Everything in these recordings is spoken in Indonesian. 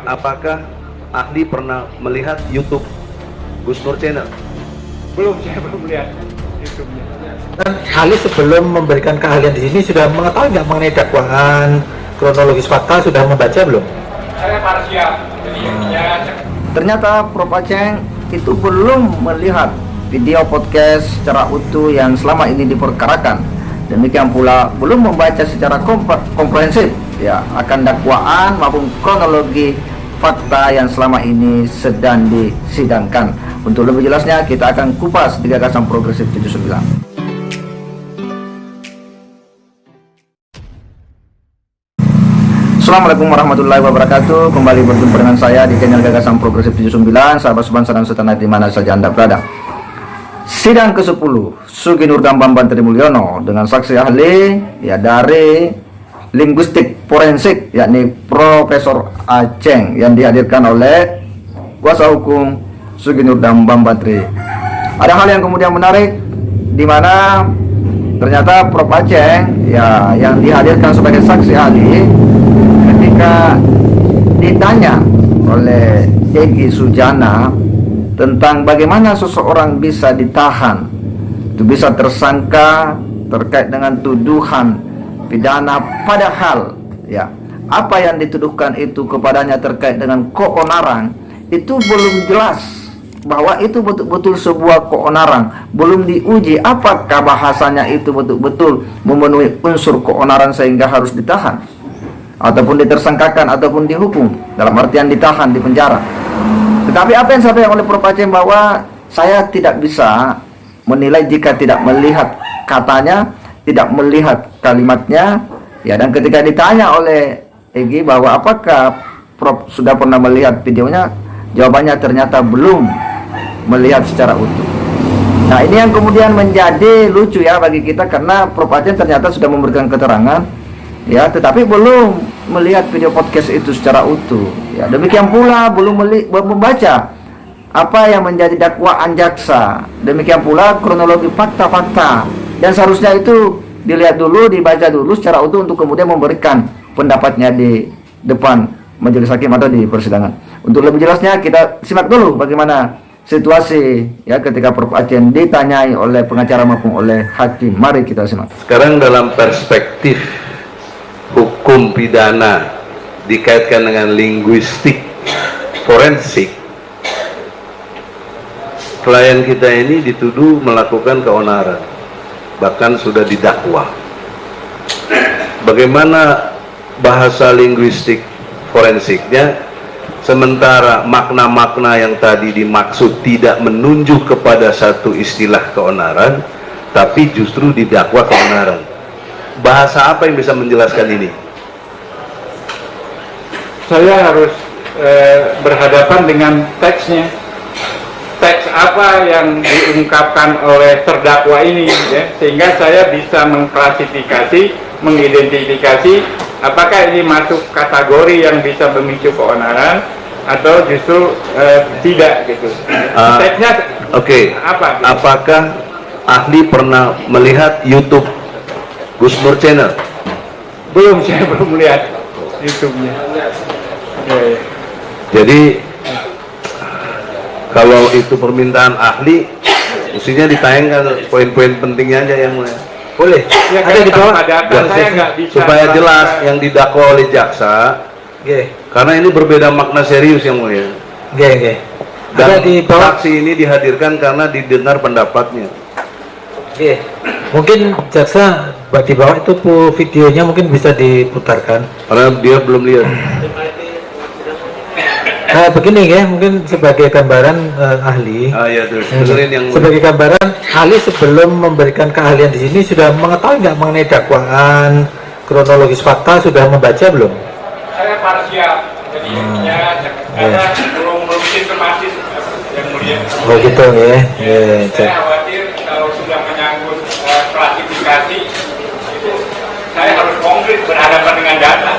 Apakah ahli pernah melihat YouTube Gus Nur Channel? Belum, saya belum lihat YouTube-nya. Dan ahli sebelum memberikan keahlian di sini sudah mengetahui nggak mengenai dakwaan, kronologis fakta, sudah membaca belum? Saya parsial, jadi ya. Ternyata Prof. Aceng itu belum melihat video podcast secara utuh yang selama ini diperkarakan. Demikian pula belum membaca secara komprehensif ya akan dakwaan maupun kronologi fakta yang selama ini sedang disidangkan. Untuk lebih jelasnya kita akan kupas di Gagasan Progresif 79. Assalamualaikum warahmatullahi wabarakatuh. Kembali berjumpa dengan saya di channel Gagasan Progresif 79. Sahabat sebangsa dan setanah di mana saja Anda berada. Sidang ke-10 Sugi Nurdam Bambang Trimulyono dengan saksi ahli ya dari linguistik forensik yakni Profesor Aceng yang dihadirkan oleh kuasa hukum Sugi Nurdam Bambang Tri. Ada hal yang kemudian menarik di mana ternyata Prof. Aceng ya yang dihadirkan sebagai saksi ahli ketika ditanya oleh Egy Sujana tentang bagaimana seseorang bisa ditahan, itu bisa tersangka terkait dengan tuduhan pidana, padahal ya apa yang dituduhkan itu kepadanya terkait dengan keonaran itu belum jelas bahwa itu betul-betul sebuah keonaran, belum diuji apakah bahasanya itu betul-betul memenuhi unsur keonaran sehingga harus ditahan ataupun ditersangkakan ataupun dihukum dalam artian ditahan di penjara. Tetapi apa yang disampaikan oleh Prof. Aceng bahwa saya tidak bisa menilai jika tidak melihat katanya, tidak melihat kalimatnya ya, dan ketika ditanya oleh Egy bahwa apakah Prof sudah pernah melihat videonya, jawabannya ternyata belum melihat secara utuh. Nah, ini yang kemudian menjadi lucu ya bagi kita karena Prof Aceng ternyata sudah memberikan keterangan ya, tetapi belum melihat video podcast itu secara utuh ya. Demikian pula belum membaca apa yang menjadi dakwaan jaksa, demikian pula kronologi fakta-fakta, dan seharusnya itu dilihat dulu, dibaca dulu secara utuh untuk kemudian memberikan pendapatnya di depan majelis hakim atau di persidangan. Untuk lebih jelasnya kita simak dulu bagaimana situasi ya ketika Prof Aceng ditanyai oleh pengacara maupun oleh hakim. Mari kita simak. Sekarang dalam perspektif hukum pidana dikaitkan dengan linguistik forensik, klien kita ini dituduh melakukan keonaran, bahkan sudah didakwa. Bagaimana bahasa linguistik forensiknya, sementara makna-makna yang tadi dimaksud tidak menunjuk kepada satu istilah keonaran, tapi justru didakwa keonaran. Bahasa apa yang bisa menjelaskan ini? Saya harus berhadapan dengan teksnya. Teks apa yang diungkapkan oleh terdakwa ini ya, sehingga saya bisa mengklasifikasi, mengidentifikasi apakah ini masuk kategori yang bisa memicu keonaran atau justru tidak gitu. Teksnya Oke. apa? Gitu? Apakah ahli pernah melihat YouTube Gus Nur Channel? Belum, saya belum lihat YouTube-nya. Ya. Jadi kalau itu permintaan ahli, mestinya ditayangkan poin-poin pentingnya aja yang mulia. Boleh. Ya, Ada di bawah. saya nggak bisa Supaya jelas yang didakwa oleh jaksa. Oke. Karena ini berbeda makna serius yang mulia. Oke. Dan Ada di bawah. saksi ini dihadirkan karena didengar pendapatnya. Oke. Mungkin jaksa di bawah itu videonya mungkin bisa diputarkan. Karena dia belum lihat. Begini ya, mungkin sebagai gambaran ahli. Ya terus dengerin yang mulia. Sebagai gambaran, ahli sebelum memberikan keahlian di sini sudah mengetahui nggak mengenai dakwaan, kronologis fakta, sudah membaca belum? Saya parsial, jadi ya karena belum sistematis yang mulia. Oh gitu ya. Saya khawatir kalau sudah menyangkut klasifikasi itu saya harus konkret berhadapan dengan data.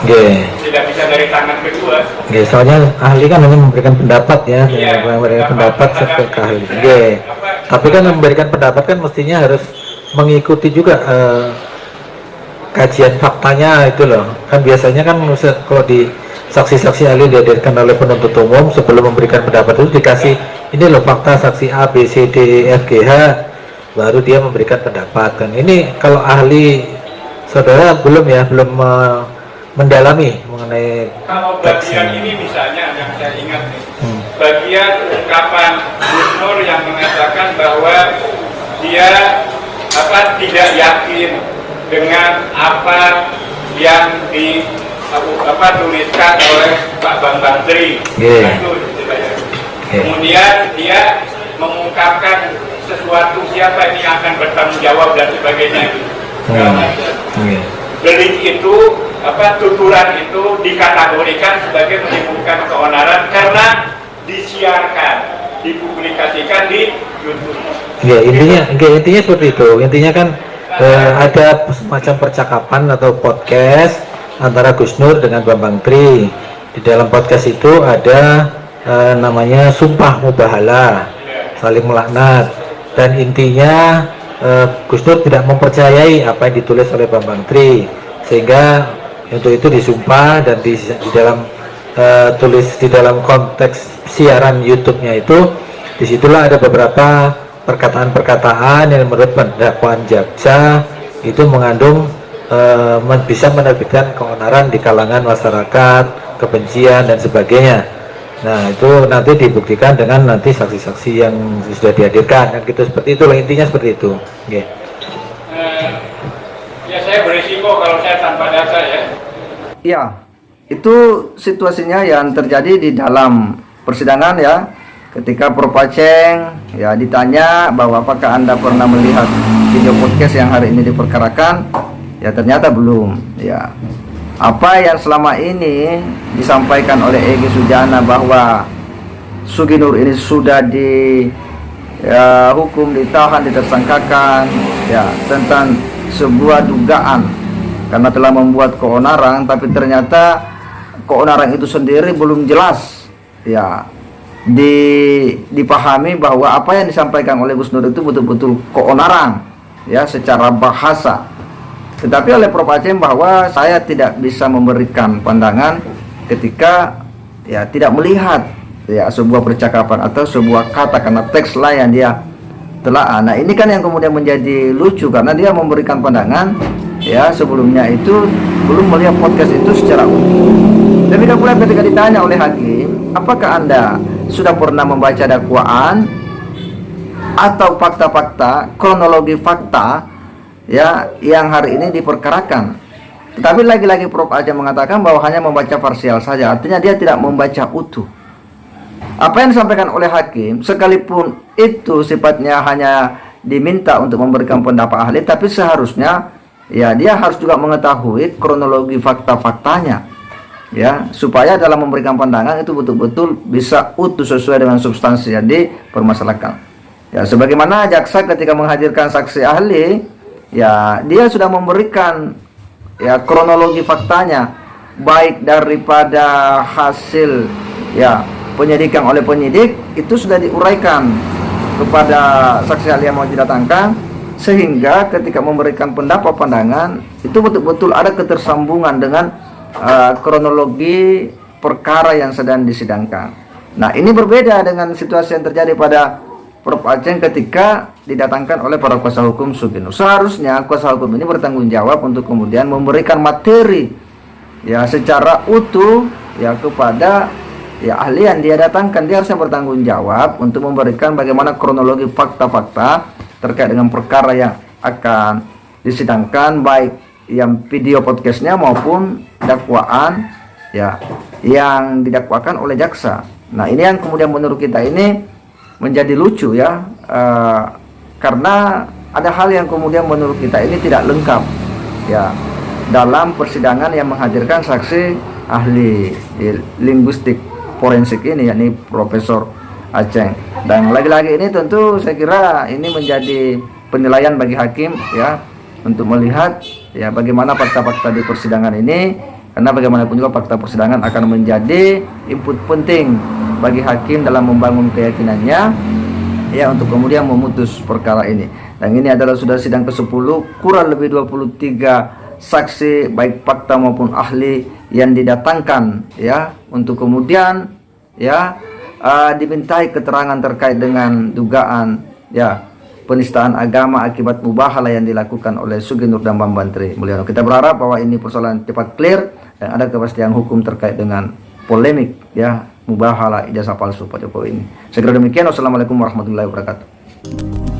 Tidak bisa dari tangan kedua. Soalnya ahli kan hanya memberikan pendapat ya, Iya, memberikan pendapat sebagai ahli. Tapi kan memberikan pendapat kan mestinya harus mengikuti juga kajian faktanya itu loh. Kan biasanya kan kalau di saksi-saksi ahli dihadirkan oleh penuntut umum sebelum memberikan pendapat itu dikasih ini loh fakta saksi A, B, C, D, E, F, G, H, baru dia memberikan pendapat. Dan ini kalau ahli saudara belum mendalami mengenai Kalau teks bagian ini misalnya yang saya ingat nih, bagian ungkapan Gus Nur yang mengatakan bahwa dia tidak yakin dengan apa yang tuliskan oleh Pak Bambang Tri. Itu istilahnya. Kemudian dia mengungkapkan sesuatu, siapa ini akan bertanggung jawab dan sebagainya. Delik itu, tuturan itu dikategorikan sebagai menimbulkan keonaran karena disiarkan, dipublikasikan di YouTube. Ya, intinya seperti itu. Intinya kan ada semacam percakapan atau podcast antara Gus Nur dengan Bambang Tri. Di dalam podcast itu ada namanya sumpah mubahalah, saling melaknat, dan intinya Gus Nur tidak mempercayai apa yang ditulis oleh Bambang Tri, sehingga untuk itu disumpah. Dan di dalam tulis di dalam konteks siaran YouTube-nya itu, disitulah ada beberapa perkataan-perkataan yang menurut pendakwaan jaksa itu mengandung bisa menerbitkan keonaran di kalangan masyarakat, kebencian dan sebagainya. Nah, itu nanti dibuktikan dengan nanti saksi-saksi yang sudah dihadirkan, kan gitu. Seperti itulah intinya, seperti itu. Okay. Ya, saya berisiko kalau saya tanpa data ya. Ya, itu situasinya yang terjadi di dalam persidangan ya. Ketika Prof. Aceng ya ditanya bahwa apakah Anda pernah melihat video podcast yang hari ini diperkarakan, ya ternyata belum. Ya, apa yang selama ini disampaikan oleh Egy Sujana bahwa Sugi Nur ini sudah dihukum, ditahan, ditersangkakan ya tentang sebuah dugaan karena telah membuat keonaran, tapi ternyata keonaran itu sendiri belum jelas ya dipahami bahwa apa yang disampaikan oleh Gus Nur itu betul-betul keonaran ya secara bahasa. Tetapi oleh Prof. Aceng bahwa saya tidak bisa memberikan pandangan ketika ya tidak melihat ya sebuah percakapan atau sebuah kata karena teks lah yang dia telah. Nah, ini kan yang kemudian menjadi lucu karena dia memberikan pandangan ya sebelumnya itu belum melihat podcast itu secara utuh. Tapi kemudian ketika ditanya oleh hakim, apakah Anda sudah pernah membaca dakwaan atau fakta-fakta, kronologi fakta ya yang hari ini diperkarakan? Tetapi lagi-lagi Prof. Aceng mengatakan bahwa hanya membaca parsial saja, artinya dia tidak membaca utuh. Apa yang disampaikan oleh hakim, sekalipun itu sifatnya hanya diminta untuk memberikan pendapat ahli, tapi seharusnya ya dia harus juga mengetahui kronologi fakta-faktanya ya, supaya dalam memberikan pandangan itu betul-betul bisa utuh sesuai dengan substansi yang dipermasalahkan. Ya, sebagaimana jaksa ketika menghadirkan saksi ahli, ya dia sudah memberikan ya kronologi faktanya, baik daripada hasil ya penyidikan oleh penyidik itu sudah diuraikan kepada saksi ahli yang mau didatangkan, sehingga ketika memberikan pendapat pandangan itu betul-betul ada ketersambungan dengan kronologi perkara yang sedang disidangkan. Nah, ini berbeda dengan situasi yang terjadi pada Prof. Aceng ketika didatangkan oleh para kuasa hukum Sugi Nur. Seharusnya kuasa hukum ini bertanggung jawab untuk kemudian memberikan materi ya secara utuh ya kepada ya ahli yang dia datangkan. Dia harusnya bertanggung jawab untuk memberikan bagaimana kronologi fakta-fakta terkait dengan perkara yang akan disidangkan, baik yang video podcastnya maupun dakwaan ya yang didakwakan oleh jaksa. Nah, ini yang kemudian menurut kita ini menjadi lucu ya, karena ada hal yang kemudian menurut kita ini tidak lengkap ya dalam persidangan yang menghadirkan saksi ahli linguistik forensik ini, yakni Profesor Aceng. Dan lagi-lagi ini tentu saya kira ini menjadi penilaian bagi hakim ya untuk melihat ya bagaimana fakta-fakta di persidangan ini, karena bagaimanapun juga fakta persidangan akan menjadi input penting bagi hakim dalam membangun keyakinannya ya untuk kemudian memutus perkara ini. Dan ini adalah sudah sidang ke-10 kurang lebih 23 saksi baik fakta maupun ahli yang didatangkan ya untuk kemudian ya dimintai keterangan terkait dengan dugaan ya penistaan agama akibat mubahalah yang dilakukan oleh Sugi Nur dan Bambang Tri Mulyono. Kita berharap bahwa ini persoalan cepat clear dan ada kepastian hukum terkait dengan polemik ya mubahalah ijazah palsu Pak Jokowi ini. Segera demikian, wassalamualaikum warahmatullahi wabarakatuh.